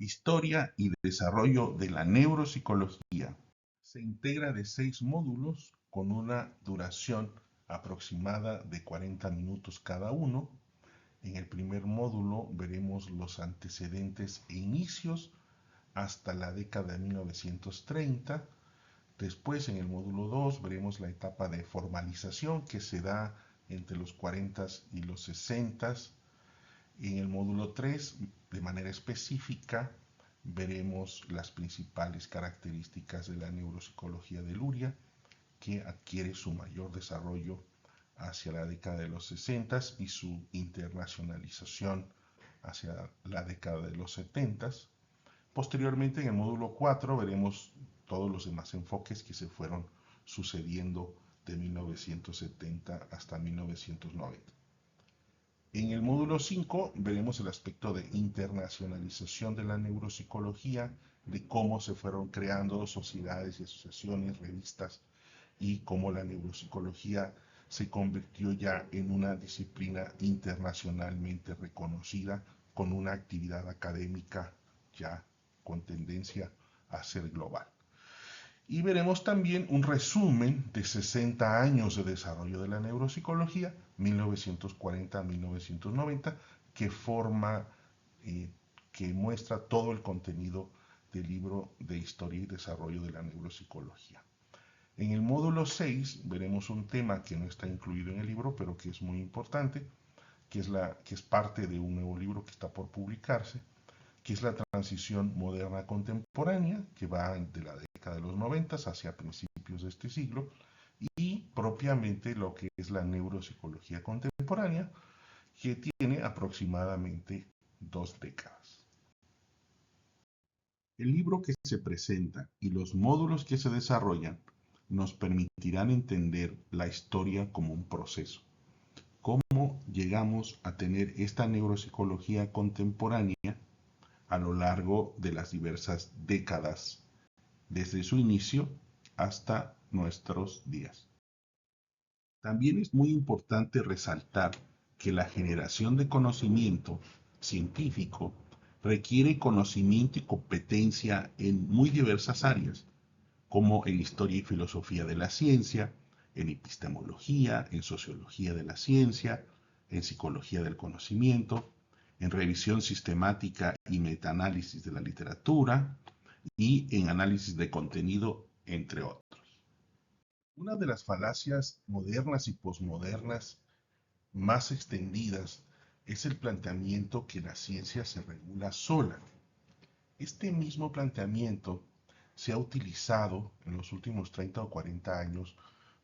Historia y desarrollo de la neuropsicología. Se integra de 6 módulos con una duración aproximada de 40 minutos cada uno. En el primer módulo veremos los antecedentes e inicios hasta la década de 1930. Después, en el módulo 2, veremos la etapa de formalización que se da entre los 40 y los 60. En el módulo 3, de manera específica, veremos las principales características de la neuropsicología de Luria, que adquiere su mayor desarrollo hacia la década de los 60 y su internacionalización hacia la década de los 70. Posteriormente, en el módulo 4, veremos todos los demás enfoques que se fueron sucediendo de 1970 hasta 1990. En el módulo 5 veremos el aspecto de internacionalización de la neuropsicología, de cómo se fueron creando sociedades y asociaciones, revistas, y cómo la neuropsicología se convirtió ya en una disciplina internacionalmente reconocida, con una actividad académica ya con tendencia a ser global. Y veremos también un resumen de 60 años de desarrollo de la neuropsicología, 1940 a 1990, que que muestra todo el contenido del libro de historia y desarrollo de la neuropsicología. En el módulo 6 veremos un tema que no está incluido en el libro, pero que es muy importante, que es parte de un nuevo libro que está por publicarse, que es la transición moderna contemporánea, que va de la década de los 90 hacia principios de este siglo, y propiamente lo que es la neuropsicología contemporánea, que tiene aproximadamente 2 décadas. El libro que se presenta y los módulos que se desarrollan nos permitirán entender la historia como un proceso. Cómo llegamos a tener esta neuropsicología contemporánea a lo largo de las diversas décadas, desde su inicio hasta nuestros días. También es muy importante resaltar que la generación de conocimiento científico requiere conocimiento y competencia en muy diversas áreas, como en historia y filosofía de la ciencia, en epistemología, en sociología de la ciencia, en psicología del conocimiento, en revisión sistemática y metaanálisis de la literatura y en análisis de contenido, entre otros. Una de las falacias modernas y posmodernas más extendidas es el planteamiento que la ciencia se regula sola. Este mismo planteamiento se ha utilizado en los últimos 30 o 40 años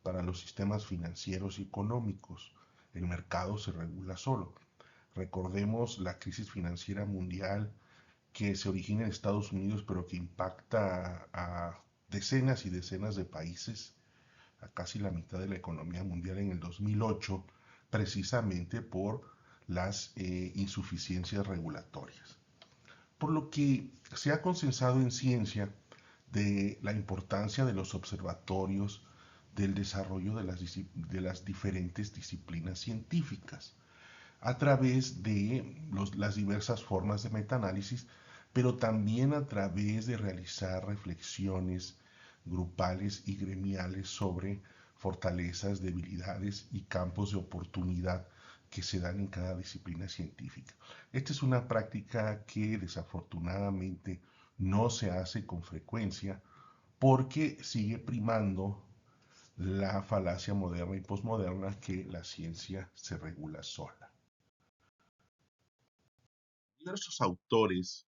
para los sistemas financieros y económicos. El mercado se regula solo. Recordemos la crisis financiera mundial que se origina en Estados Unidos, pero que impacta a decenas y decenas de países, a casi la mitad de la economía mundial en el 2008, precisamente por las insuficiencias regulatorias. Por lo que se ha consensado en ciencia de la importancia de los observatorios, del desarrollo de las diferentes disciplinas científicas a través de las diversas formas de metaanálisis, pero también a través de realizar reflexiones grupales y gremiales sobre fortalezas, debilidades y campos de oportunidad que se dan en cada disciplina científica. Esta es una práctica que desafortunadamente no se hace con frecuencia porque sigue primando la falacia moderna y posmoderna que la ciencia se regula sola. Diversos autores,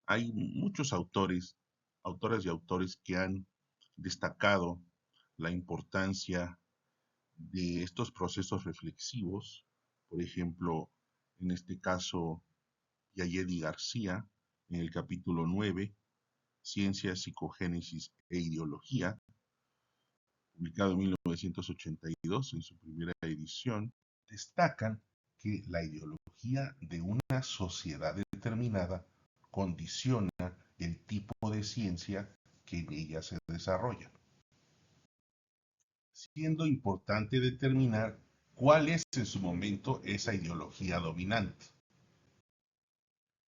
hay muchos autores, autoras y autores que han destacado la importancia de estos procesos reflexivos. Por ejemplo, en este caso, Yayedi García, en el capítulo 9, Ciencia, Psicogénesis e Ideología, publicado en 1982 en su primera edición, destacan que la ideología de una sociedad determinada condiciona el tipo de ciencia que en ella se desarrolla, siendo importante determinar cuál es en su momento esa ideología dominante.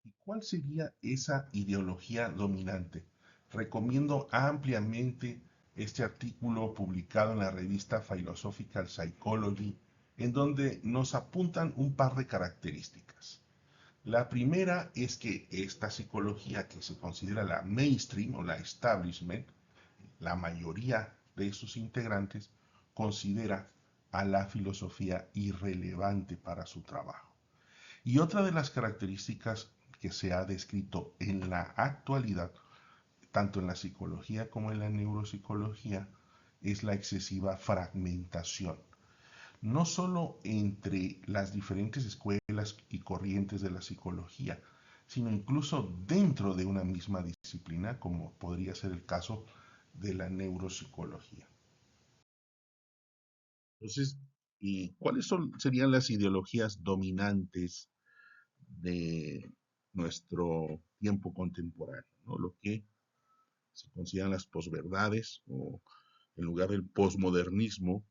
¿Y cuál sería esa ideología dominante? Recomiendo ampliamente este artículo publicado en la revista Philosophical Psychology, en donde nos apuntan un par de características. La primera es que esta psicología que se considera la mainstream o la establishment, la mayoría de sus integrantes considera a la filosofía irrelevante para su trabajo. Y otra de las características que se ha descrito en la actualidad, tanto en la psicología como en la neuropsicología, es la excesiva fragmentación. No solo entre las diferentes escuelas y corrientes de la psicología, sino incluso dentro de una misma disciplina, como podría ser el caso de la neuropsicología. Entonces, ¿y cuáles serían las ideologías dominantes de nuestro tiempo contemporáneo, ¿no? Lo que se consideran las posverdades o en lugar del posmodernismo,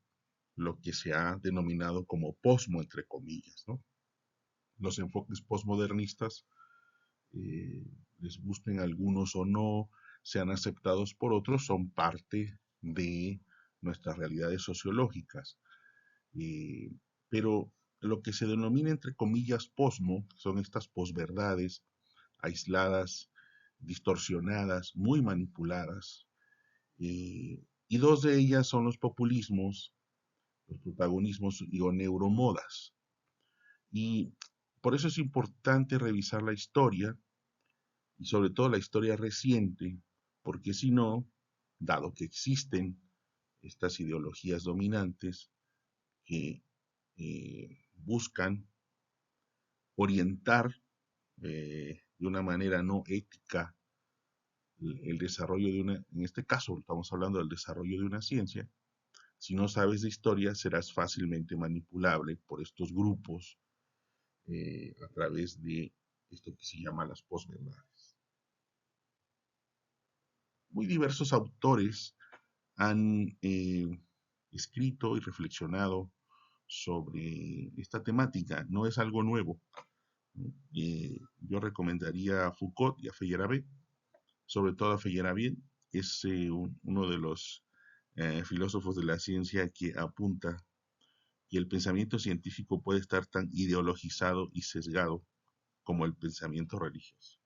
lo que se ha denominado como posmo, entre comillas, ¿no? Los enfoques posmodernistas, eh, les gusten algunos o no, sean aceptados por otros, son parte de nuestras realidades sociológicas. Eh, pero lo que se denomina, entre comillas, posmo, son estas posverdades aisladas, distorsionadas, muy manipuladas. Y dos de ellas son los populismos, los protagonismos y o neuromodas. Y por eso es importante revisar la historia, y sobre todo la historia reciente, porque si no, dado que existen estas ideologías dominantes que buscan orientar de una manera no ética el desarrollo de una, en este caso estamos hablando del desarrollo de una ciencia, si no sabes de historia serás fácilmente manipulable por estos grupos a través de esto que se llama las posverdades. Muy diversos autores han escrito y reflexionado sobre esta temática, no es algo nuevo. Yo recomendaría a Foucault y a Feyerabend, sobre todo a Feyerabend, es uno de los filósofos de la ciencia que apunta que el pensamiento científico puede estar tan ideologizado y sesgado como el pensamiento religioso.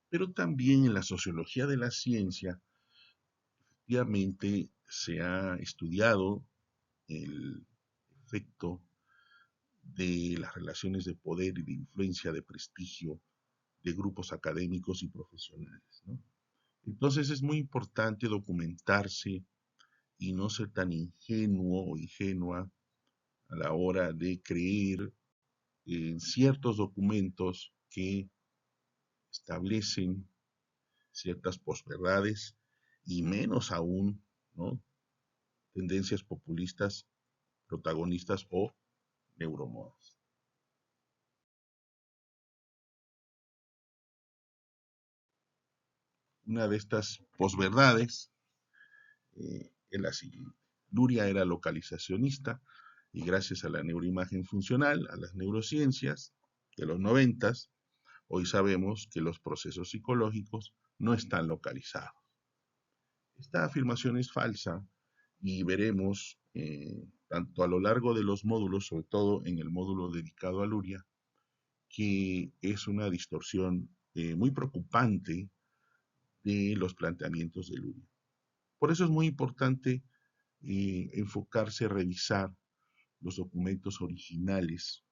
Pero también en la sociología de la ciencia, efectivamente, se ha estudiado el efecto de las relaciones de poder y de influencia, de prestigio de grupos académicos y profesionales, ¿no? Entonces es muy importante documentarse y no ser tan ingenuo o ingenua a la hora de creer en ciertos documentos que establecen ciertas posverdades y menos aún, ¿no? Tendencias populistas, protagonistas o neuromodas. Una de estas posverdades es la siguiente. Luria era localizacionista y gracias a la neuroimagen funcional, a las neurociencias de los 90, hoy sabemos que los procesos psicológicos no están localizados. Esta afirmación es falsa y veremos tanto a lo largo de los módulos, sobre todo en el módulo dedicado a Luria, que es una distorsión muy preocupante de los planteamientos de Luria. Por eso es muy importante enfocarse, revisar los documentos originales,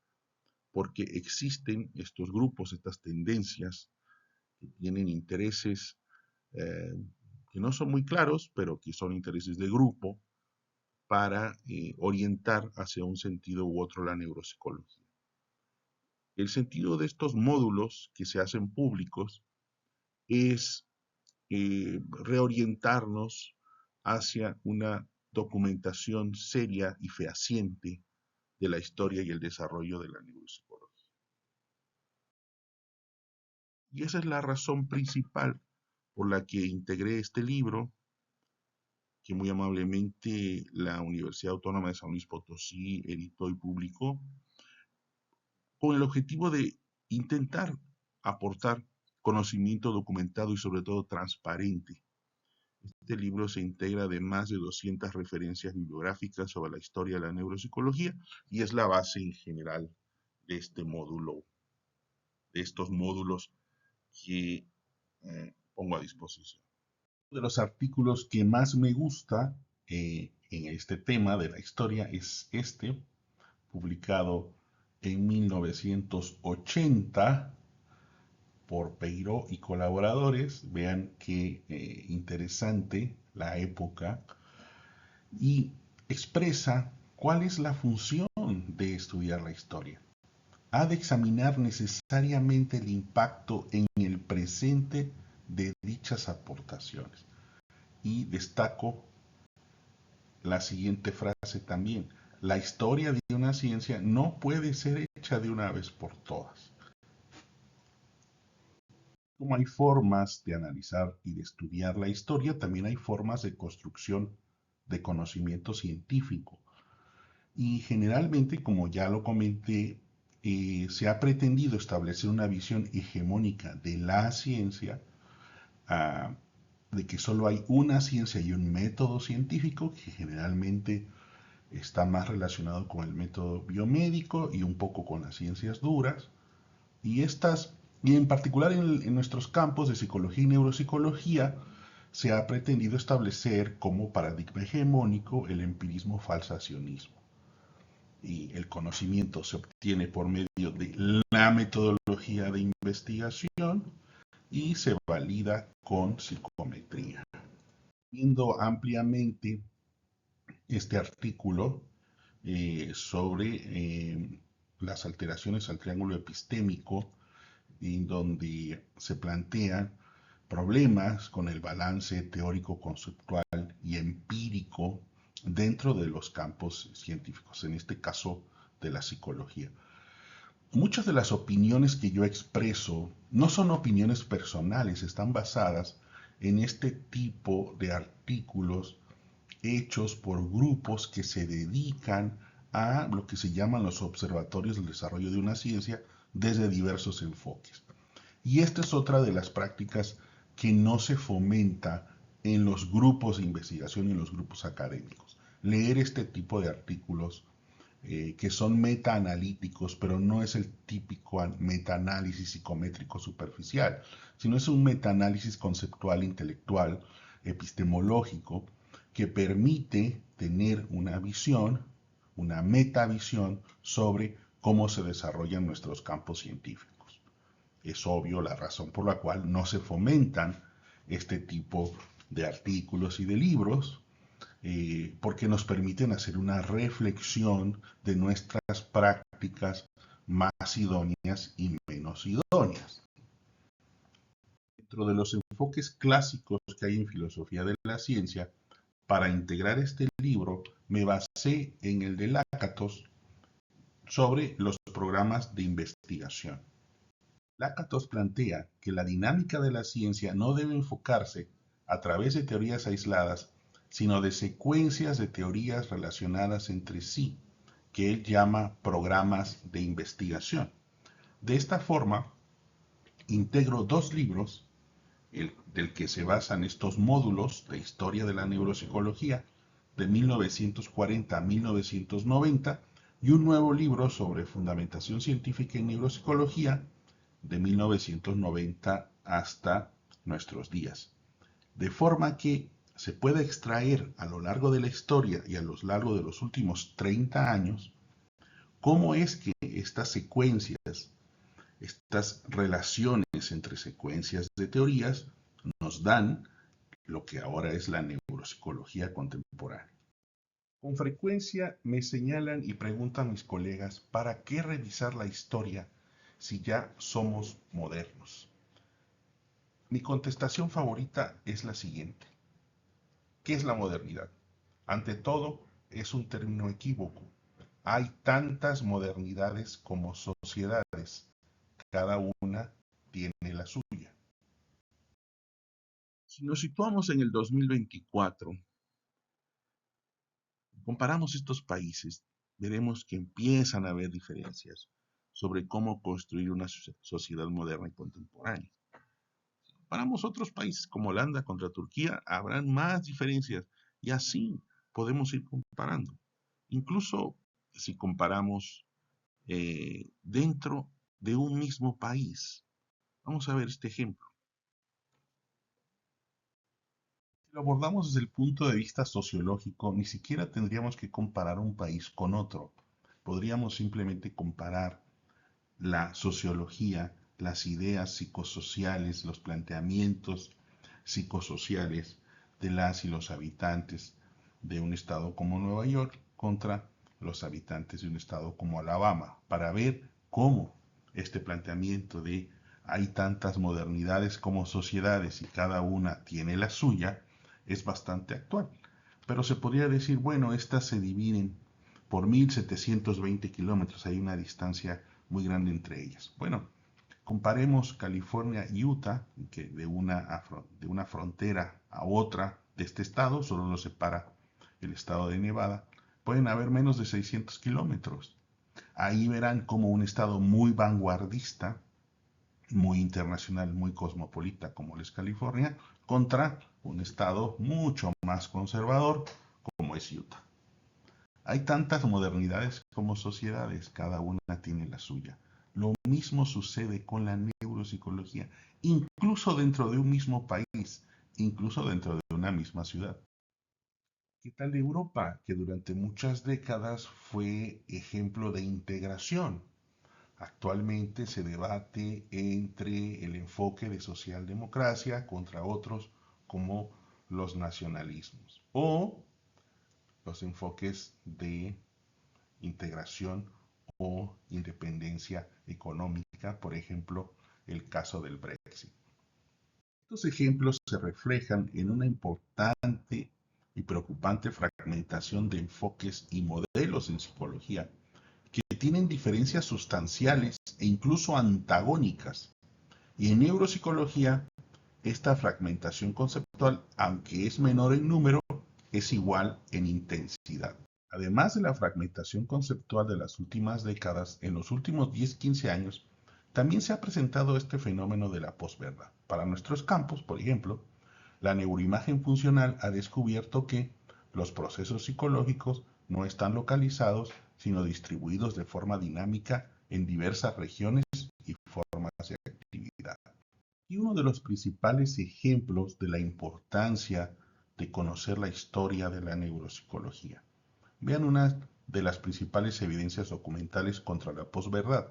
porque existen estos grupos, estas tendencias que tienen intereses eh, que no son muy claros, pero que son intereses de grupo para orientar hacia un sentido u otro la neuropsicología. El sentido de estos módulos que se hacen públicos es reorientarnos hacia una documentación seria y fehaciente de la historia y el desarrollo de la neuropsicología. Y esa es la razón principal por la que integré este libro, que muy amablemente la Universidad Autónoma de San Luis Potosí editó y publicó, con el objetivo de intentar aportar conocimiento documentado y sobre todo transparente. Este libro se integra de más de 200 referencias bibliográficas sobre la historia de la neuropsicología y es la base en general de este módulo, de estos módulos que pongo a disposición. Uno de los artículos que más me gusta en este tema de la historia es este, publicado en 1980 por Peiró y colaboradores. Vean qué interesante la época y expresa cuál es la función de estudiar la historia. Ha de examinar necesariamente el impacto en el presente de dichas aportaciones. Y destaco la siguiente frase también. La historia de una ciencia no puede ser hecha de una vez por todas. Como hay formas de analizar y de estudiar la historia, también hay formas de construcción de conocimiento científico. Y generalmente, como ya lo comenté, se ha pretendido establecer una visión hegemónica de la ciencia, de que solo hay una ciencia y un método científico, que generalmente está más relacionado con el método biomédico y un poco con las ciencias duras. Y en particular en nuestros campos de psicología y neuropsicología, se ha pretendido establecer como paradigma hegemónico el empirismo falsacionismo. Y el conocimiento se obtiene por medio de la metodología de investigación y se valida con psicometría. Viendo ampliamente este artículo sobre las alteraciones al triángulo epistémico, en donde se plantean problemas con el balance teórico, conceptual y empírico dentro de los campos científicos, en este caso de la psicología. Muchas de las opiniones que yo expreso no son opiniones personales, están basadas en este tipo de artículos hechos por grupos que se dedican a lo que se llaman los observatorios del desarrollo de una ciencia desde diversos enfoques. Y esta es otra de las prácticas que no se fomenta en los grupos de investigación y en los grupos académicos. Leer este tipo de artículos que son metaanalíticos, pero no es el típico metaanálisis psicométrico superficial, sino es un metaanálisis conceptual, intelectual, epistemológico, que permite tener una visión, una metavisión sobre cómo se desarrollan nuestros campos científicos. Es obvio la razón por la cual no se fomentan este tipo de artículos y de libros, porque nos permiten hacer una reflexión de nuestras prácticas más idóneas y menos idóneas. Dentro de los enfoques clásicos que hay en filosofía de la ciencia, para integrar este libro me basé en el de Lakatos sobre los programas de investigación. Lakatos plantea que la dinámica de la ciencia no debe enfocarse a través de teorías aisladas, sino de secuencias de teorías relacionadas entre sí, que él llama programas de investigación. De esta forma, integro dos libros, del que se basan estos módulos de historia de la neuropsicología, de 1940 a 1990, y un nuevo libro sobre fundamentación científica en neuropsicología, de 1990 hasta nuestros días. De forma que se puede extraer a lo largo de la historia y a lo largo de los últimos 30 años cómo es que estas secuencias, estas relaciones entre secuencias de teorías nos dan lo que ahora es la neuropsicología contemporánea. Con frecuencia me señalan y preguntan mis colegas, ¿para qué revisar la historia si ya somos modernos? Mi contestación favorita es la siguiente. ¿Qué es la modernidad? Ante todo, es un término equívoco. Hay tantas modernidades como sociedades. Cada una tiene la suya. Si nos situamos en el 2024, comparamos estos países, veremos que empiezan a haber diferencias. sobre cómo construir una sociedad moderna y contemporánea. Si comparamos otros países como Holanda contra Turquía, habrán más diferencias y así podemos ir comparando. Incluso si comparamos dentro de un mismo país. Vamos a ver este ejemplo. Si lo abordamos desde el punto de vista sociológico, ni siquiera tendríamos que comparar un país con otro. Podríamos simplemente comparar la sociología, las ideas psicosociales, los planteamientos psicosociales de las y los habitantes de un estado como Nueva York contra los habitantes de un estado como Alabama, para ver cómo este planteamiento de hay tantas modernidades como sociedades y cada una tiene la suya, es bastante actual. Pero se podría decir, bueno, estas se dividen por 1720 kilómetros, hay una distancia muy grande entre ellas. Bueno, comparemos California y Utah, que de una frontera a otra de este estado, solo lo separa el estado de Nevada, pueden haber menos de 600 kilómetros. Ahí verán como un estado muy vanguardista, muy internacional, muy cosmopolita como es California, contra un estado mucho más conservador como es Utah. Hay tantas modernidades como sociedades, cada una tiene la suya. Lo mismo sucede con la neuropsicología, incluso dentro de un mismo país, incluso dentro de una misma ciudad. ¿Qué tal Europa, que durante muchas décadas fue ejemplo de integración? Actualmente se debate entre el enfoque de socialdemocracia contra otros como los nacionalismos o los enfoques de integración o independencia económica, por ejemplo, el caso del Brexit. Estos ejemplos se reflejan en una importante y preocupante fragmentación de enfoques y modelos en psicología que tienen diferencias sustanciales e incluso antagónicas. Y en neuropsicología, esta fragmentación conceptual, aunque es menor en número, es igual en intensidad. Además de la fragmentación conceptual de las últimas décadas, en los últimos 10-15 años, también se ha presentado este fenómeno de la posverdad. Para nuestros campos, por ejemplo, la neuroimagen funcional ha descubierto que los procesos psicológicos no están localizados, sino distribuidos de forma dinámica en diversas regiones y formas de actividad. Y uno de los principales ejemplos de la importancia de conocer la historia de la neuropsicología. Vean una de las principales evidencias documentales contra la posverdad.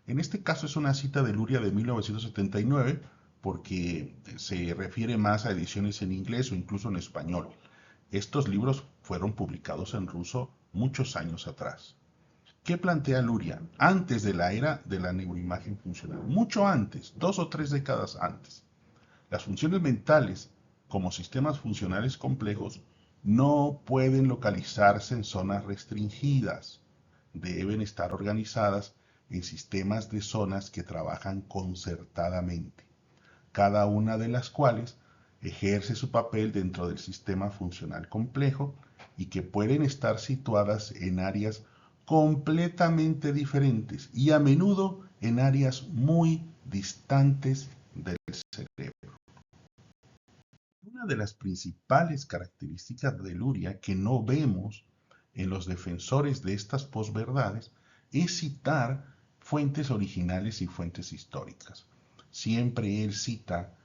En este caso es una cita de Luria de 1979 porque se refiere más a ediciones en inglés o incluso en español. Estos libros fueron publicados en ruso muchos años atrás. ¿Qué plantea Luria? Antes de la era de la neuroimagen funcional, mucho antes, 2 o 3 décadas antes. Las funciones mentales, como sistemas funcionales complejos, no pueden localizarse en zonas restringidas. Deben estar organizadas en sistemas de zonas que trabajan concertadamente, cada una de las cuales ejerce su papel dentro del sistema funcional complejo y que pueden estar situadas en áreas completamente diferentes y a menudo en áreas muy distantes del cerebro. Una de las principales características de Luria que no vemos en los defensores de estas posverdades es citar fuentes originales y fuentes históricas. Siempre él cita,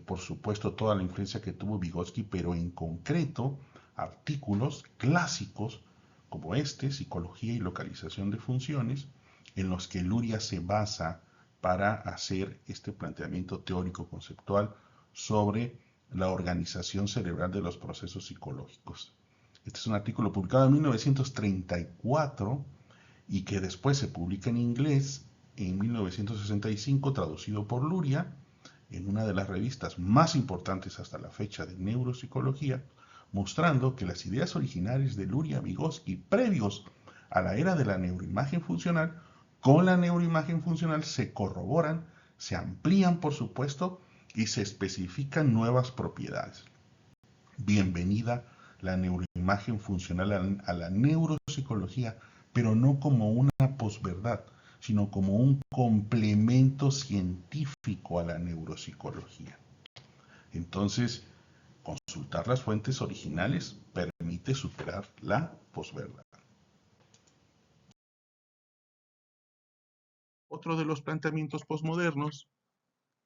por supuesto, toda la influencia que tuvo Vygotsky, pero en concreto artículos clásicos como este, Psicología y Localización de Funciones, en los que Luria se basa para hacer este planteamiento teórico conceptual sobre la organización cerebral de los procesos psicológicos. Este es un artículo publicado en 1934 y que después se publica en inglés en 1965, traducido por Luria, en una de las revistas más importantes hasta la fecha de neuropsicología, mostrando que las ideas originales de Luria Vygotsky previos a la era de la neuroimagen funcional, con la neuroimagen funcional se corroboran, se amplían por supuesto y se especifican nuevas propiedades. Bienvenida la neuroimagen funcional a la neuropsicología, pero no como una posverdad, sino como un complemento científico a la neuropsicología. Entonces, consultar las fuentes originales permite superar la posverdad. Otro de los planteamientos posmodernos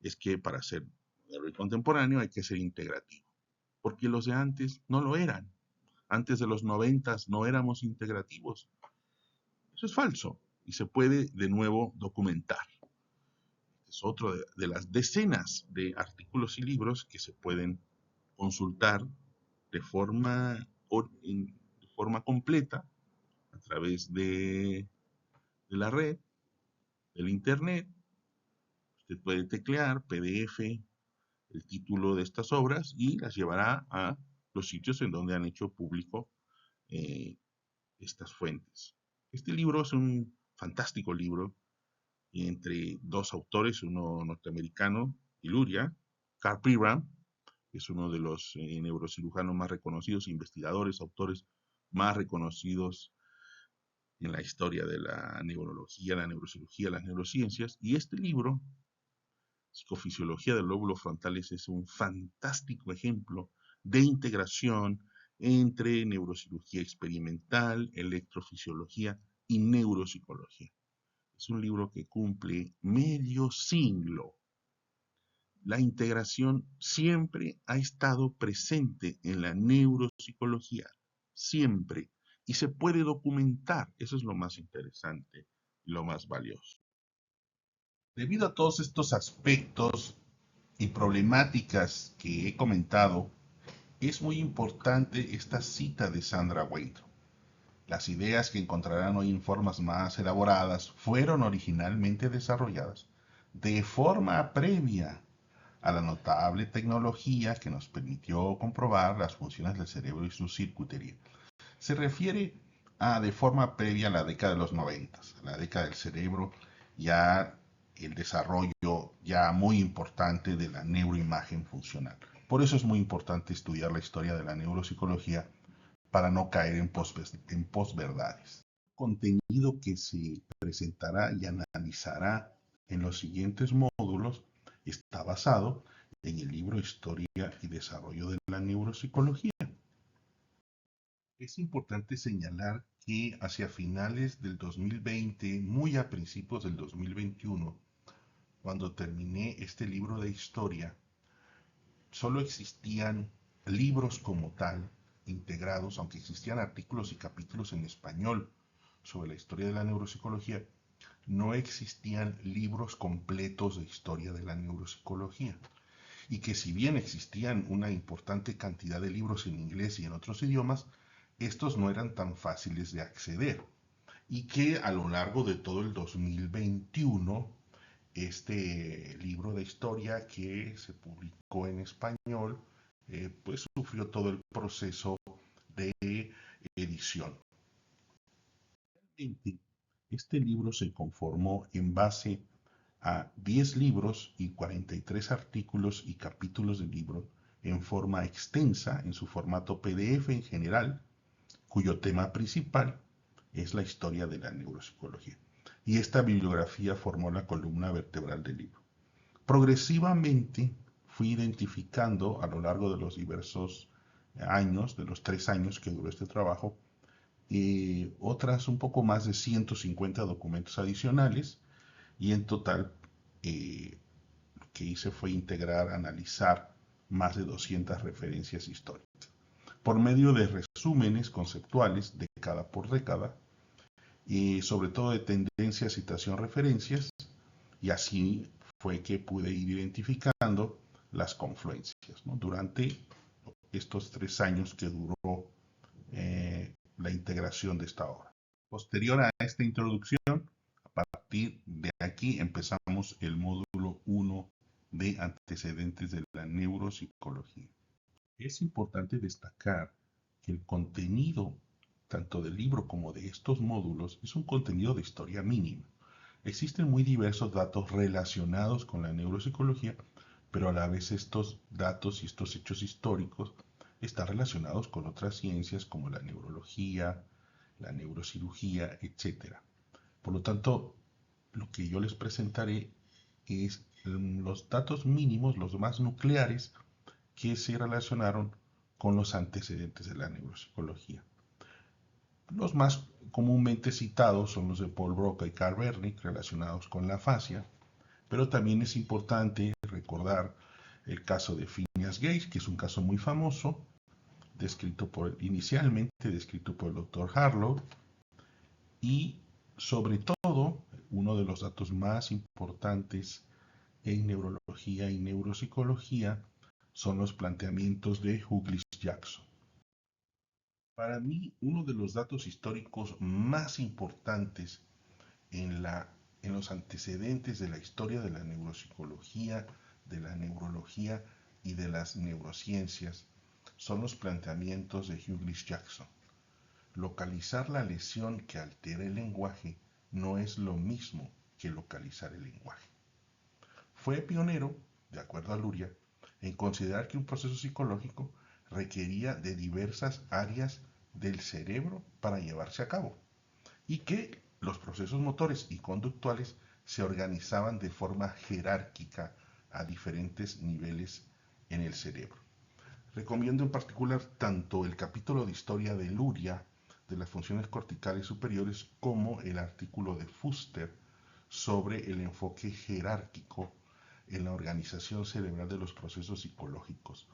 es que para ser moderno y contemporáneo hay que ser integrativo, porque los de antes no lo eran. Antes de los 90 no éramos integrativos. Eso es falso y se puede de nuevo documentar. Es otro de las decenas de artículos y libros que se pueden consultar de forma completa a través de la red, del internet. Usted puede teclear PDF, el título de estas obras y las llevará a los sitios en donde han hecho público estas fuentes. Este libro es un fantástico libro entre dos autores, uno norteamericano, Iluria, Carl Piram, que es uno de los neurocirujanos más reconocidos, investigadores, autores más reconocidos en la historia de la neurología, la neurocirugía, las neurociencias, y este libro, Psicofisiología del lóbulo frontales, es un fantástico ejemplo de integración entre neurocirugía experimental, electrofisiología y neuropsicología. Es un libro que cumple medio siglo. La integración siempre ha estado presente en la neuropsicología, siempre, y se puede documentar. Eso es lo más interesante y lo más valioso. Debido a todos estos aspectos y problemáticas que he comentado, es muy importante esta cita de Sandra Waiter. Las ideas que encontrarán hoy en formas más elaboradas fueron originalmente desarrolladas de forma previa a la notable tecnología que nos permitió comprobar las funciones del cerebro y su circuitería. Se refiere a de forma previa a la década de los 90, a la década del cerebro, ya el desarrollo ya muy importante de la neuroimagen funcional. Por eso es muy importante estudiar la historia de la neuropsicología para no caer en posverdades. El contenido que se presentará y analizará en los siguientes módulos está basado en el libro Historia y Desarrollo de la Neuropsicología. Es importante señalar que hacia finales del 2020, muy a principios del 2021, cuando terminé este libro de historia, solo existían libros como tal integrados, aunque existían artículos y capítulos en español sobre la historia de la neuropsicología, no existían libros completos de historia de la neuropsicología. Y que si bien existían una importante cantidad de libros en inglés y en otros idiomas, estos no eran tan fáciles de acceder. Y que a lo largo de todo el 2021, este libro de historia que se publicó en español, pues sufrió todo el proceso de edición. Este libro se conformó en base a 10 libros y 43 artículos y capítulos del libro en forma extensa, en su formato PDF en general, cuyo tema principal es la historia de la neuropsicología. Y esta bibliografía formó la columna vertebral del libro. Progresivamente fui identificando a lo largo de los diversos años, de los 3 años que duró este trabajo, otras un poco más de 150 documentos adicionales, y en total lo que hice fue integrar, analizar más de 200 referencias históricas por medio de resúmenes conceptuales década por década, y sobre todo de tendencias, citación, referencias, y así fue que pude ir identificando las confluencias, ¿no? Durante estos 3 años que duró la integración de esta obra. Posterior a esta introducción, a partir de aquí empezamos el módulo 1 de antecedentes de la neuropsicología. Es importante destacar que el contenido tanto del libro como de estos módulos es un contenido de historia mínima. Existen muy diversos datos relacionados con la neuropsicología, pero a la vez estos datos y estos hechos históricos están relacionados con otras ciencias como la neurología, la neurocirugía, etc. Por lo tanto, lo que yo les presentaré es los datos mínimos, los más nucleares, que se relacionaron con los antecedentes de la neuropsicología. Los más comúnmente citados son los de Paul Broca y Carl Wernicke, relacionados con la afasia, pero también es importante recordar el caso de Phineas Gage, que es un caso muy famoso, inicialmente descrito por el doctor Harlow, y sobre todo, uno de los datos más importantes en neurología y neuropsicología son los planteamientos de Huglis-Jackson. Para mí, uno de los datos históricos más importantes en los antecedentes de la historia de la neuropsicología, de la neurología y de las neurociencias son los planteamientos de Huglis-Jackson. Localizar la lesión que altera el lenguaje no es lo mismo que localizar el lenguaje. Fue pionero, de acuerdo a Luria, en considerar que un proceso psicológico requería de diversas áreas del cerebro para llevarse a cabo y que los procesos motores y conductuales se organizaban de forma jerárquica a diferentes niveles en el cerebro. Recomiendo en particular tanto el capítulo de historia de Luria de las funciones corticales superiores como el artículo de Fuster sobre el enfoque jerárquico en la organización cerebral de los procesos psicológicos.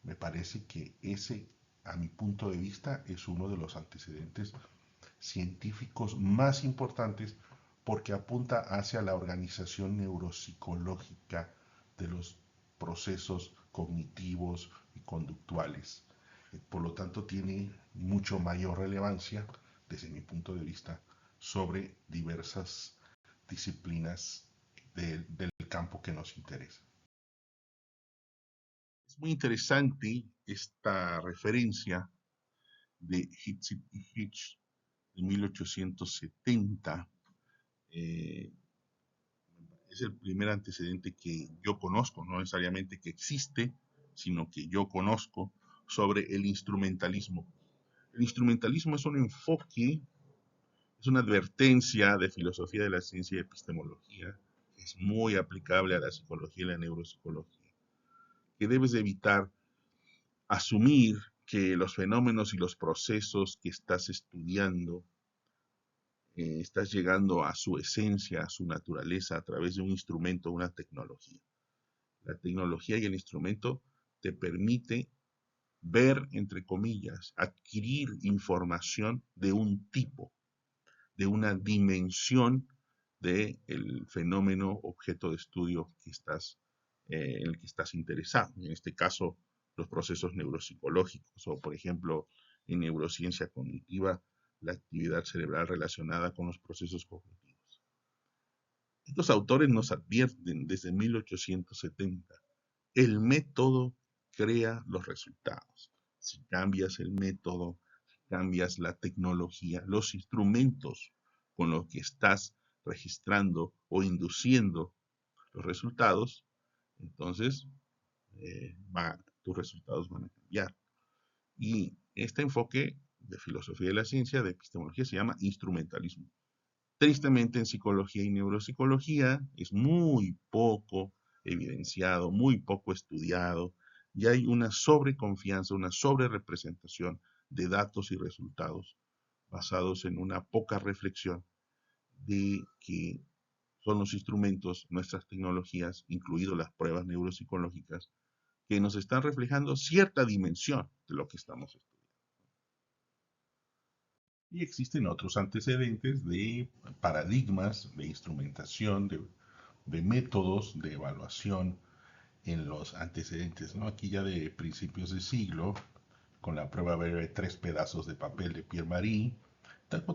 Me parece que ese, a mi punto de vista, es uno de los antecedentes científicos más importantes porque apunta hacia la organización neuropsicológica de los procesos cognitivos y conductuales. Por lo tanto, tiene mucho mayor relevancia, desde mi punto de vista, sobre diversas disciplinas del campo que nos interesa. Es muy interesante esta referencia de Hitzig y Hitch de 1870. Es el primer antecedente que yo conozco, no necesariamente que existe, sino que yo conozco sobre el instrumentalismo. El instrumentalismo es un enfoque, es una advertencia de filosofía de la ciencia y epistemología, que es muy aplicable a la psicología y la neuropsicología, que debes de evitar asumir que los fenómenos y los procesos que estás estudiando estás llegando a su esencia, a su naturaleza, a través de un instrumento, una tecnología. La tecnología y el instrumento te permite ver, entre comillas, adquirir información de un tipo, de una dimensión del fenómeno objeto de estudio que en el que estás interesado. En este caso, los procesos neuropsicológicos o, por ejemplo, en neurociencia cognitiva, la actividad cerebral relacionada con los procesos cognitivos. Estos autores nos advierten desde 1870, el método crea los resultados. Si cambias el método, cambias la tecnología, los instrumentos con los que estás registrando o induciendo los resultados, entonces tus resultados van a cambiar. Y este enfoque de filosofía de la ciencia, de epistemología, se llama instrumentalismo. Tristemente, en psicología y neuropsicología es muy poco evidenciado, muy poco estudiado, y hay una sobreconfianza, una sobrerepresentación de datos y resultados basados en una poca reflexión de que son los instrumentos, nuestras tecnologías, incluidas las pruebas neuropsicológicas, que nos están reflejando cierta dimensión de lo que estamos estudiando. Y existen otros antecedentes de paradigmas de instrumentación, de métodos de evaluación en los antecedentes, ¿no? Aquí ya de principios de siglo, con la prueba breve de 3 pedazos de papel de Pierre Marie.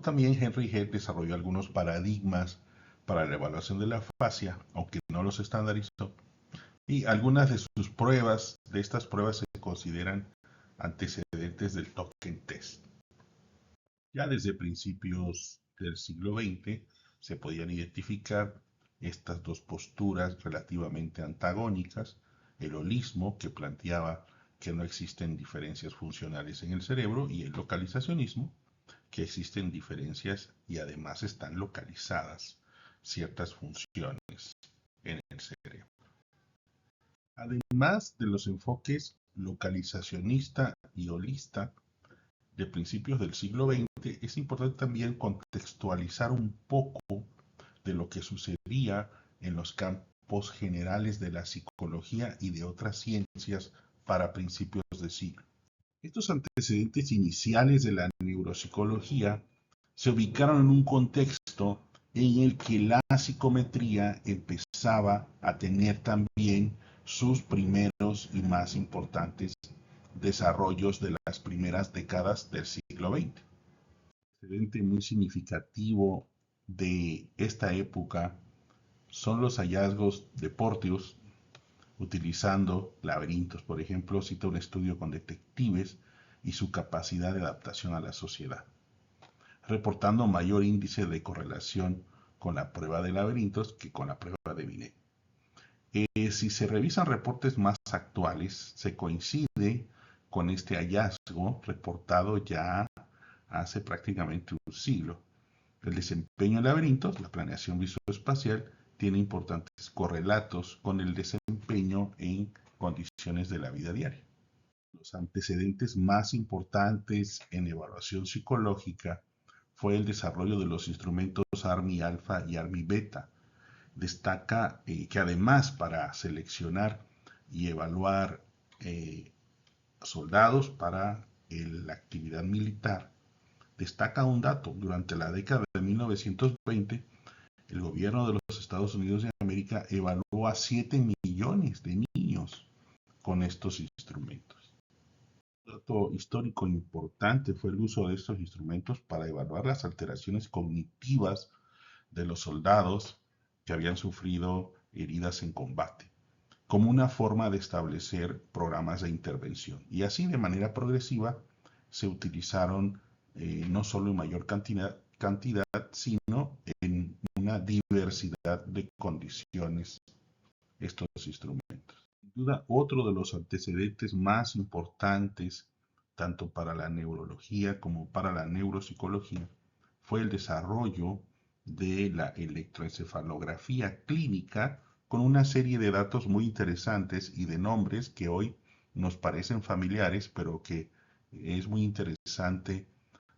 También Henry Head desarrolló algunos paradigmas para la evaluación de la afasia, aunque no los estandarizó. Y algunas de sus pruebas, de estas pruebas, se consideran antecedentes del token test. Ya desde principios del siglo XX se podían identificar estas dos posturas relativamente antagónicas, el holismo, que planteaba que no existen diferencias funcionales en el cerebro, y el localizacionismo, que existen diferencias y además están localizadas ciertas funciones en el cerebro. Además de los enfoques localizacionista y holista de principios del siglo XX, es importante también contextualizar un poco de lo que sucedía en los campos generales de la psicología y de otras ciencias para principios de siglo. Estos antecedentes iniciales de la neuropsicología se ubicaron en un contexto en el que la psicometría empezaba a tener también sus primeros y más importantes desarrollos de las primeras décadas del siglo XX. Un antecedente muy significativo de esta época son los hallazgos de Porteus utilizando laberintos. Por ejemplo, cita un estudio con detectives y su capacidad de adaptación a la sociedad, reportando mayor índice de correlación con la prueba de laberintos que con la prueba de Binet. Si se revisan reportes más actuales, se coincide con este hallazgo reportado ya hace prácticamente un siglo. El desempeño en laberintos, la planeación visoespacial, tiene importantes correlatos con el desempeño en condiciones de la vida diaria. Los antecedentes más importantes en evaluación psicológica fue el desarrollo de los instrumentos ARMY alfa y ARMY beta. Destaca que además para seleccionar y evaluar soldados para la actividad militar, destaca un dato: durante la década de 1920, el gobierno de los Estados Unidos de América evaluó a 7 millones de niños con estos instrumentos. Un dato histórico importante fue el uso de estos instrumentos para evaluar las alteraciones cognitivas de los soldados que habían sufrido heridas en combate, como una forma de establecer programas de intervención. Y así, de manera progresiva, se utilizaron no solo en mayor cantidad, sino en una diversidad de condiciones estos instrumentos. Sin duda, otro de los antecedentes más importantes, tanto para la neurología como para la neuropsicología, fue el desarrollo de la electroencefalografía clínica, con una serie de datos muy interesantes y de nombres que hoy nos parecen familiares, pero que es muy interesante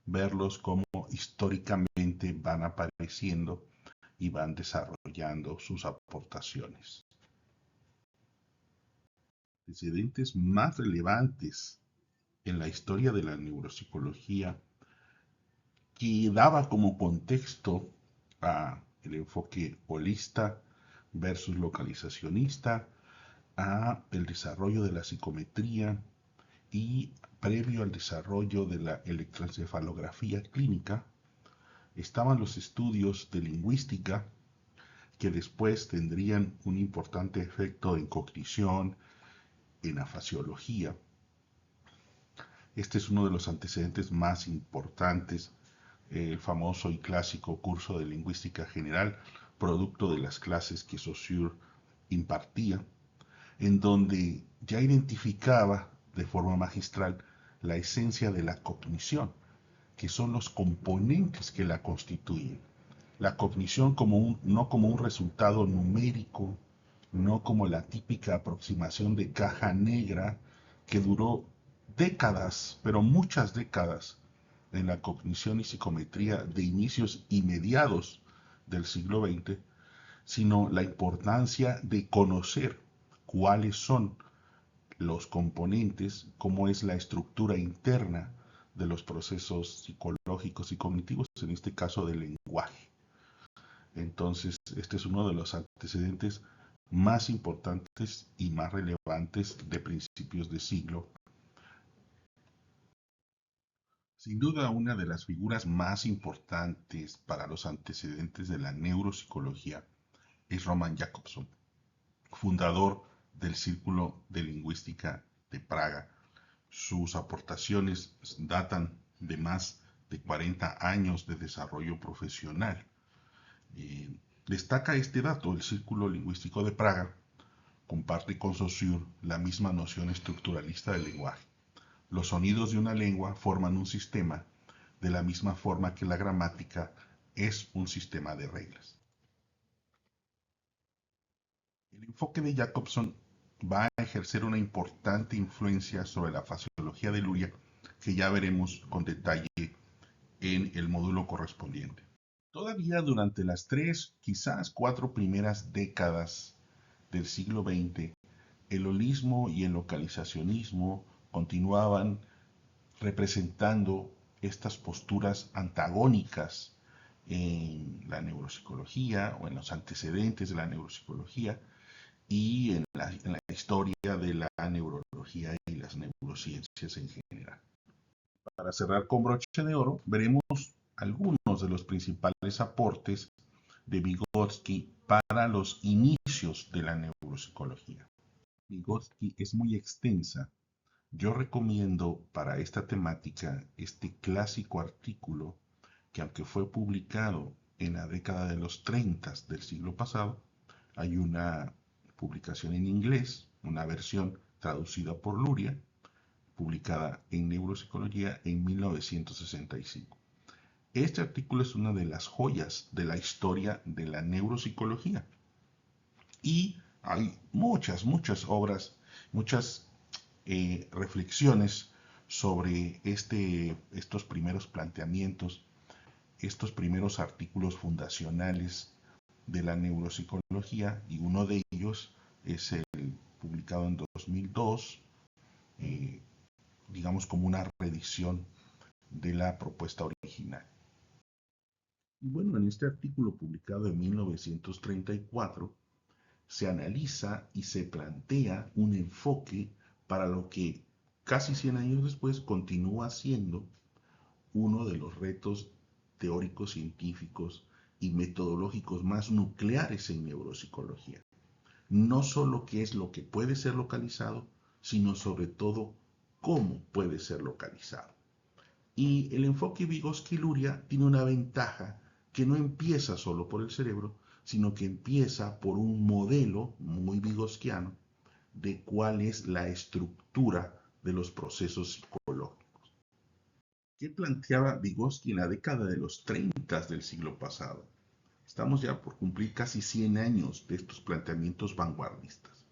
verlos como históricamente van apareciendo y van desarrollando sus aportaciones. Antecedentes más relevantes en la historia de la neuropsicología, que daba como contexto a el enfoque holista versus localizacionista, a el desarrollo de la psicometría y previo al desarrollo de la electroencefalografía clínica, estaban los estudios de lingüística, que después tendrían un importante efecto en cognición, en afasiología. Este es uno de los antecedentes más importantes, el famoso y clásico curso de lingüística general, producto de las clases que Saussure impartía, en donde ya identificaba de forma magistral la esencia de la cognición, que son los componentes que la constituyen. La cognición no como un resultado numérico, no como la típica aproximación de caja negra que duró décadas, pero muchas décadas, en la cognición y psicometría de inicios y mediados del siglo XX, sino la importancia de conocer cuáles son los componentes, cómo es la estructura interna de los procesos psicológicos y cognitivos, en este caso del lenguaje. Entonces, este es uno de los antecedentes más importantes y más relevantes de principios de siglo. Sin duda, una de las figuras más importantes para los antecedentes de la neuropsicología es Roman Jakobson, fundador del Círculo de Lingüística de Praga. Sus aportaciones datan de más de 40 años de desarrollo profesional. Destaca este dato: el Círculo Lingüístico de Praga comparte con Saussure la misma noción estructuralista del lenguaje. Los sonidos de una lengua forman un sistema, de la misma forma que la gramática es un sistema de reglas. El enfoque de Jacobson va a ejercer una importante influencia sobre la fisiología de Luria, que ya veremos con detalle en el módulo correspondiente. Todavía durante las 3, quizás 4 primeras décadas del siglo XX, el holismo y el localizacionismo continuaban representando estas posturas antagónicas en la neuropsicología o en los antecedentes de la neuropsicología y en la historia de la neurología y las neurociencias en general. Para cerrar con broche de oro, veremos algunos de los principales aportes de Vygotsky para los inicios de la neuropsicología. Vygotsky es muy extensa. Yo recomiendo para esta temática este clásico artículo que, aunque fue publicado en la década de los 30 del siglo pasado, hay una publicación en inglés, una versión traducida por Luria, publicada en Neuropsicología en 1965. Este artículo es una de las joyas de la historia de la neuropsicología. Y hay muchas obras, muchas reflexiones sobre estos primeros planteamientos, estos primeros artículos fundacionales de la neuropsicología, y uno de ellos es el publicado en 2002, eh, digamos como una reedición de la propuesta original. Y bueno, en este artículo publicado en 1934 se analiza y se plantea un enfoque para lo que casi 100 años después continúa siendo uno de los retos teóricos, científicos y metodológicos más nucleares en neuropsicología. No solo qué es lo que puede ser localizado, sino sobre todo cómo puede ser localizado. Y el enfoque Vygotsky-Luria tiene una ventaja que no empieza solo por el cerebro, sino que empieza por un modelo muy vygotskiano de cuál es la estructura de los procesos psicológicos. ¿Qué planteaba Vygotsky en la década de los 30 del siglo pasado? Estamos ya por cumplir casi 100 años de estos planteamientos vanguardistas.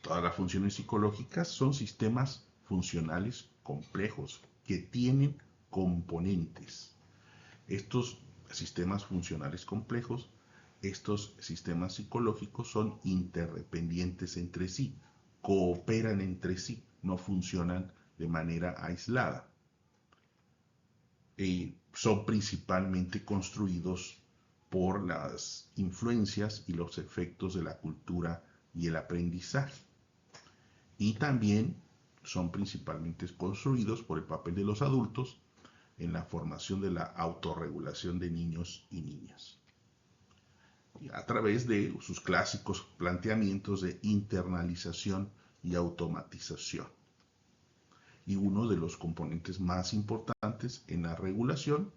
Todas las funciones psicológicas son sistemas funcionales complejos que tienen componentes. Estos sistemas funcionales complejos, estos sistemas psicológicos son interdependientes entre sí, cooperan entre sí, no funcionan de manera aislada. Son principalmente construidos por las influencias y los efectos de la cultura y el aprendizaje. Y también son principalmente construidos por el papel de los adultos en la formación de la autorregulación de niños y niñas, a través de sus clásicos planteamientos de internalización y automatización. Y uno de los componentes más importantes en la regulación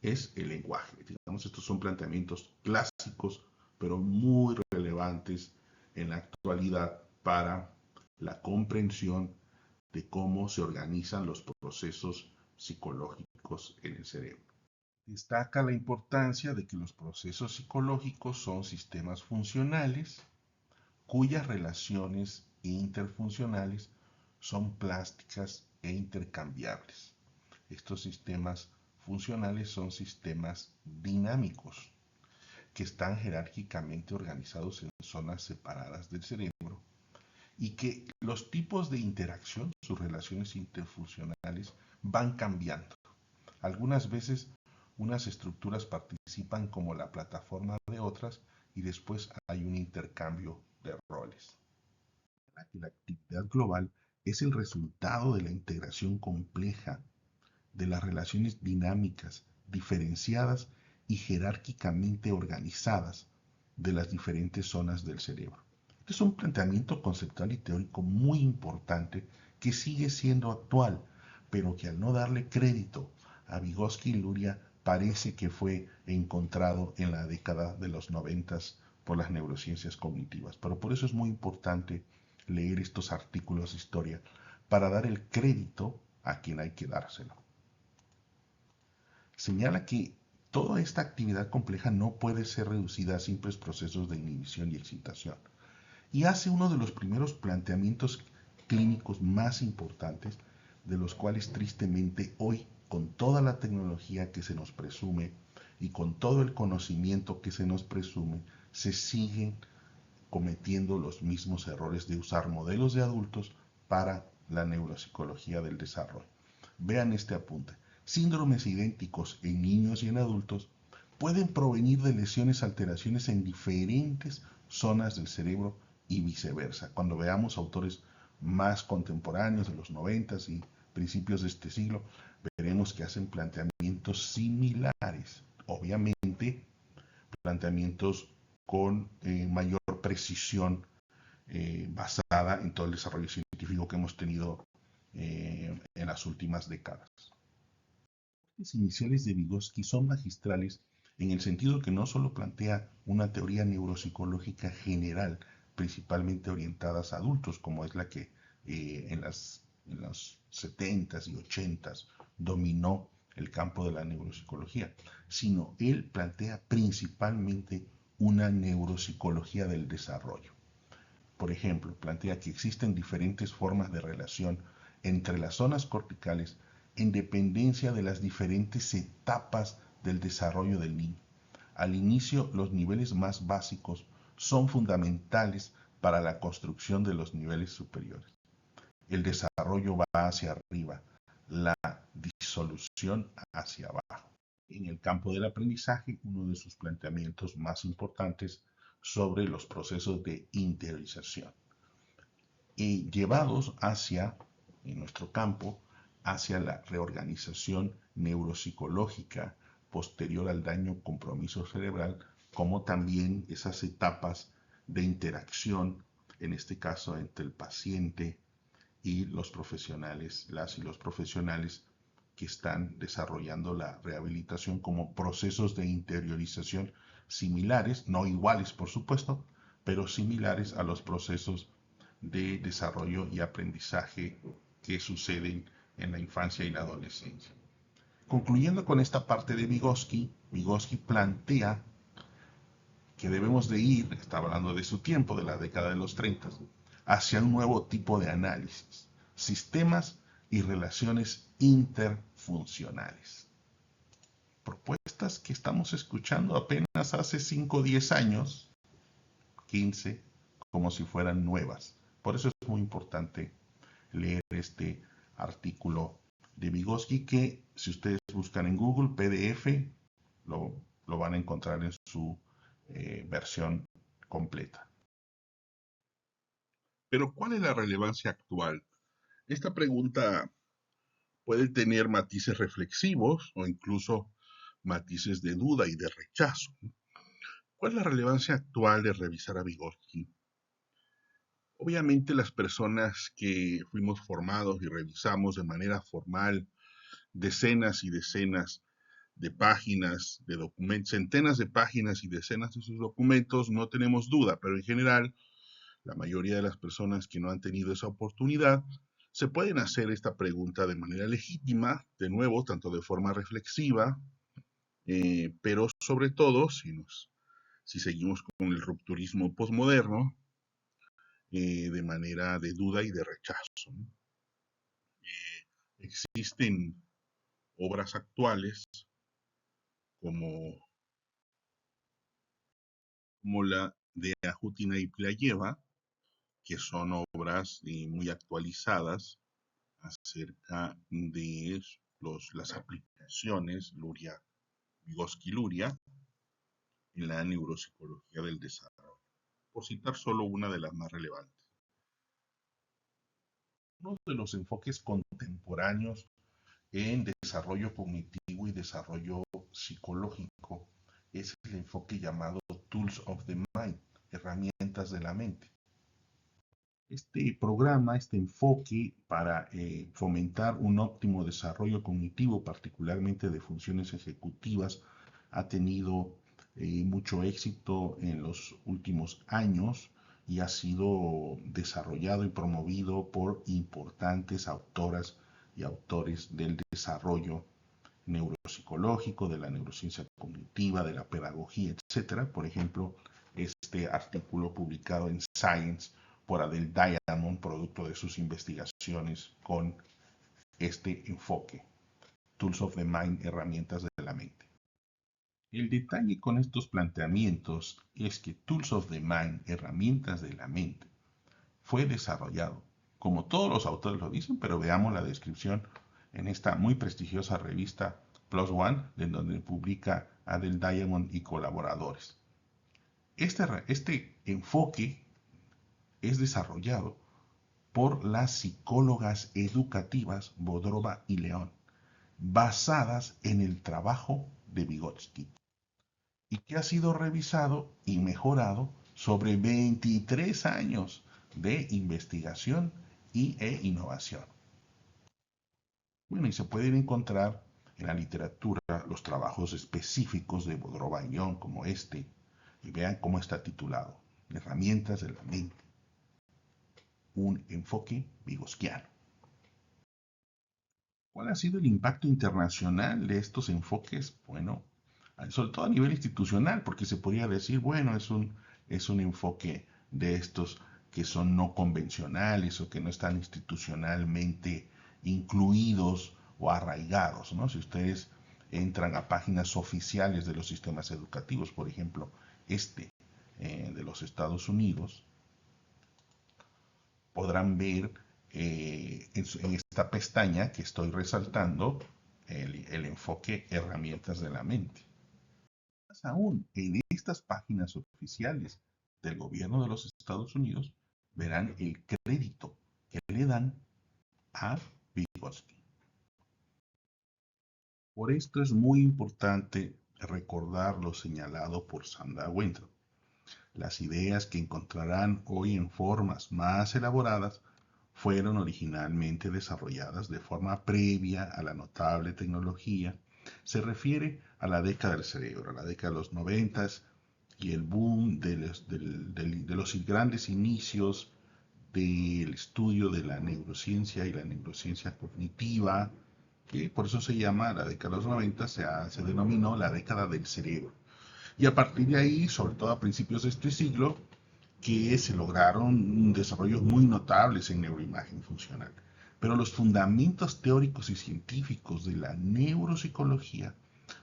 es el lenguaje. Digamos, estos son planteamientos clásicos, pero muy relevantes en la actualidad para la comprensión de cómo se organizan los procesos psicológicos en el cerebro. Destaca la importancia de que los procesos psicológicos son sistemas funcionales cuyas relaciones interfuncionales son plásticas e intercambiables. Estos sistemas funcionales son sistemas dinámicos que están jerárquicamente organizados en zonas separadas del cerebro y que los tipos de interacción, sus relaciones interfuncionales, van cambiando. Algunas veces unas estructuras participan como la plataforma de otras y después hay un intercambio de roles. La actividad global es el resultado de la integración compleja de las relaciones dinámicas, diferenciadas y jerárquicamente organizadas de las diferentes zonas del cerebro. Este es un planteamiento conceptual y teórico muy importante que sigue siendo actual, pero que al no darle crédito a Vygotsky y Luria parece que fue encontrado en la década de los 90 por las neurociencias cognitivas. Pero por eso es muy importante leer estos artículos de historia para dar el crédito a quien hay que dárselo. Señala que toda esta actividad compleja no puede ser reducida a simples procesos de inhibición y excitación. y hace uno de los primeros planteamientos clínicos más importantes, de los cuales tristemente hoy, con toda la tecnología que se nos presume y con todo el conocimiento que se nos presume, se siguen cometiendo los mismos errores de usar modelos de adultos para la neuropsicología del desarrollo. Vean este apunte. Síndromes idénticos en niños y en adultos pueden provenir de lesiones, alteraciones en diferentes zonas del cerebro y viceversa. Cuando veamos autores más contemporáneos de los 90 y principios de este siglo, veremos que hacen planteamientos similares. Obviamente, planteamientos con mayor precisión basada en todo el desarrollo científico que hemos tenido en las últimas décadas. Las iniciales de Vygotsky son magistrales en el sentido que no solo plantea una teoría neuropsicológica general, principalmente orientadas a adultos, como es la que en los 70s y 80s dominó el campo de la neuropsicología, sino él plantea principalmente una neuropsicología del desarrollo. Por ejemplo, plantea que existen diferentes formas de relación entre las zonas corticales en dependencia de las diferentes etapas del desarrollo del niño. Al inicio, los niveles más básicos son fundamentales para la construcción de los niveles superiores. El desarrollo va hacia arriba, la disolución hacia abajo. En el campo del aprendizaje, uno de sus planteamientos más importantes sobre los procesos de interiorización y llevados hacia, en nuestro campo, hacia la reorganización neuropsicológica posterior al daño compromiso cerebral, como también esas etapas de interacción, en este caso entre el paciente y los profesionales, las y los profesionales que están desarrollando la rehabilitación como procesos de interiorización similares, no iguales por supuesto, pero similares a los procesos de desarrollo y aprendizaje que suceden en la infancia y la adolescencia. Concluyendo con esta parte de Vygotsky, Vygotsky plantea que debemos de ir, está hablando de su tiempo, de la década de los 30, hacia un nuevo tipo de análisis, sistemas y relaciones interfuncionales. Propuestas que estamos escuchando apenas hace 5 o 10 años, 15, como si fueran nuevas. Por eso es muy importante leer este artículo de Vygotsky que, si ustedes buscan en Google PDF, lo van a encontrar en su versión completa. Pero ¿cuál es la relevancia actual? Esta pregunta puede tener matices reflexivos o incluso matices de duda y de rechazo. ¿Cuál es la relevancia actual de revisar a Vygotsky? Obviamente las personas que fuimos formados y revisamos de manera formal decenas y decenas de páginas de documentos, centenas de páginas y decenas de sus documentos, no tenemos duda, pero en general, la mayoría de las personas que no han tenido esa oportunidad se pueden hacer esta pregunta de manera legítima, de nuevo, tanto de forma reflexiva, pero sobre todo, si seguimos con el rupturismo posmoderno, de manera de duda y de rechazo. Existen obras actuales como la de Ajutina y Pliayeva, que son obras muy actualizadas acerca de las aplicaciones Vygotsky-Luria en la neuropsicología del desarrollo, por citar solo una de las más relevantes. Uno de los enfoques contemporáneos en desarrollo cognitivo y desarrollo psicológico es el enfoque llamado Tools of the Mind, herramientas de la mente. Este programa, este enfoque para fomentar un óptimo desarrollo cognitivo, particularmente de funciones ejecutivas, ha tenido mucho éxito en los últimos años y ha sido desarrollado y promovido por importantes autoras y autores del desarrollo neuropsicológico, de la neurociencia cognitiva, de la pedagogía, etcétera. Por ejemplo, este artículo publicado en Science por Adele Diamond, producto de sus investigaciones con este enfoque. Tools of the Mind, herramientas de la mente. El detalle con estos planteamientos es que Tools of the Mind, herramientas de la mente, fue desarrollado, como todos los autores lo dicen, pero veamos la descripción en esta muy prestigiosa revista Plus One, en donde publica Adele Diamond y colaboradores. Este enfoque es desarrollado por las psicólogas educativas Bodrova y León, basadas en el trabajo de Vygotsky, y que ha sido revisado y mejorado sobre 23 años de investigación e innovación. Bueno, y se pueden encontrar en la literatura los trabajos específicos de Bodrova y León, como este, y vean cómo está titulado: Herramientas de la mente, un enfoque vygotskiano. ¿Cuál ha sido el impacto internacional de estos enfoques? Bueno, sobre todo a nivel institucional, porque se podría decir, bueno, es un enfoque de estos que son no convencionales o que no están institucionalmente incluidos o arraigados, ¿no? Si ustedes entran a páginas oficiales de los sistemas educativos, por ejemplo, de los Estados Unidos, podrán ver en esta pestaña que estoy resaltando el enfoque herramientas de la mente. Más aún, en estas páginas oficiales del gobierno de los Estados Unidos verán el crédito que le dan a Vygotsky. Por esto es muy importante recordar lo señalado por Sandra Weintraub. Las ideas que encontrarán hoy en formas más elaboradas fueron originalmente desarrolladas de forma previa a la notable tecnología. Se refiere a la década del cerebro, a la década de los 90 y el boom de los grandes inicios del estudio de la neurociencia y la neurociencia cognitiva, que por eso se llama la década de los 90, se denominó la década del cerebro. Y a partir de ahí, sobre todo a principios de este siglo, que se lograron desarrollos muy notables en neuroimagen funcional. Pero los fundamentos teóricos y científicos de la neuropsicología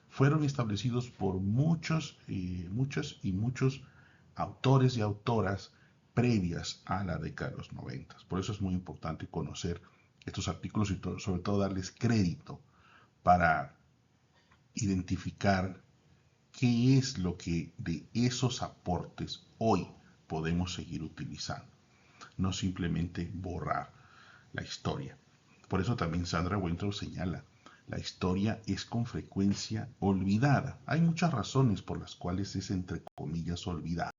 fueron establecidos por muchos autores y autoras previas a la década de los 90. Por eso es muy importante conocer estos artículos y sobre todo darles crédito para identificar qué es lo que de esos aportes hoy podemos seguir utilizando, no simplemente borrar la historia. Por eso también Sandra Weintraub señala, la historia es con frecuencia olvidada. Hay muchas razones por las cuales es entre comillas olvidada.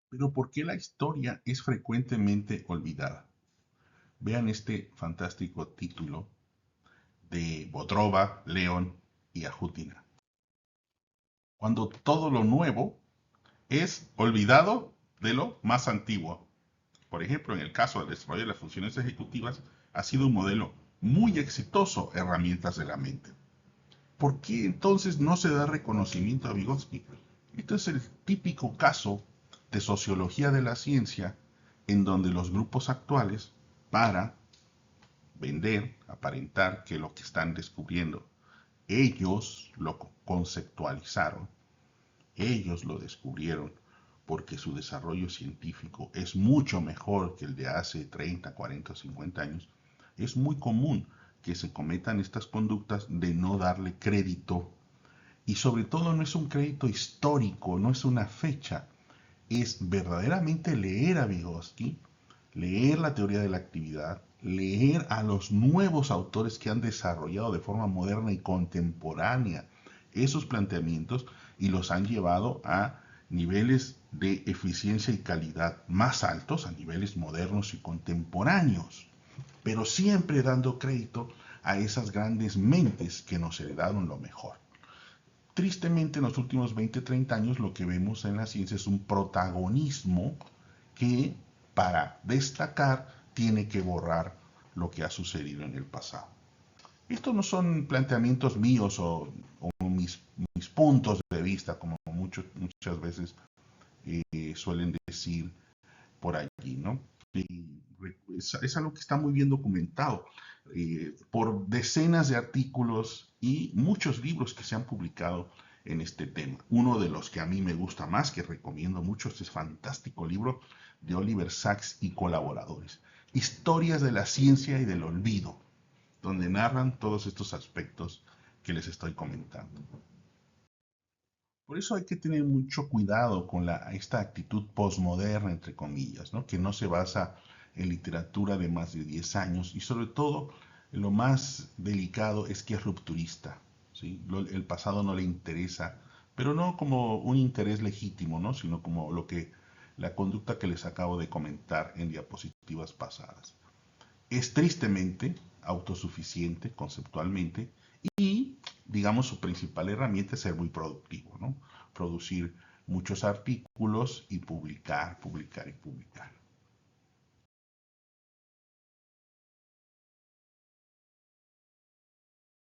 Pero ¿por qué la historia es frecuentemente olvidada? Vean este fantástico título de Bodrova, León y Ajutina. Cuando todo lo nuevo es olvidado de lo más antiguo. Por ejemplo, en el caso del desarrollo de las funciones ejecutivas, ha sido un modelo muy exitoso, herramientas de la mente. ¿Por qué entonces no se da reconocimiento a Vygotsky? Este es el típico caso de sociología de la ciencia en donde los grupos actuales, para vender, aparentar que lo que están descubriendo, ellos lo conceptualizaron, ellos lo descubrieron, porque su desarrollo científico es mucho mejor que el de hace 30, 40 o 50 años, es muy común que se cometan estas conductas de no darle crédito. Y sobre todo no es un crédito histórico, no es una fecha, es verdaderamente leer a Vygotsky, leer la teoría de la actividad, leer a los nuevos autores que han desarrollado de forma moderna y contemporánea esos planteamientos y los han llevado a niveles de eficiencia y calidad más altos, a niveles modernos y contemporáneos, pero siempre dando crédito a esas grandes mentes que nos heredaron lo mejor. Tristemente, en los últimos 20, 30 años lo que vemos en la ciencia es un protagonismo que, para destacar, tiene que borrar lo que ha sucedido en el pasado. Estos no son planteamientos míos o mis puntos de vista, como muchas veces suelen decir por allí, ¿no? Y es algo que está muy bien documentado por decenas de artículos y muchos libros que se han publicado en este tema. Uno de los que a mí me gusta más, que recomiendo mucho, este fantástico libro de Oliver Sacks y colaboradores. Historias de la ciencia y del olvido, donde narran todos estos aspectos que les estoy comentando. Por eso hay que tener mucho cuidado con esta actitud posmoderna, entre comillas, ¿no? Que no se basa en literatura de más de 10 años y sobre todo lo más delicado es que es rupturista, ¿sí? El pasado no le interesa, pero no como un interés legítimo, ¿no? Sino como la conducta que les acabo de comentar en diapositivas pasadas. Es tristemente autosuficiente conceptualmente y, digamos, su principal herramienta es ser muy productivo, ¿no? Producir muchos artículos y publicar, publicar y publicar.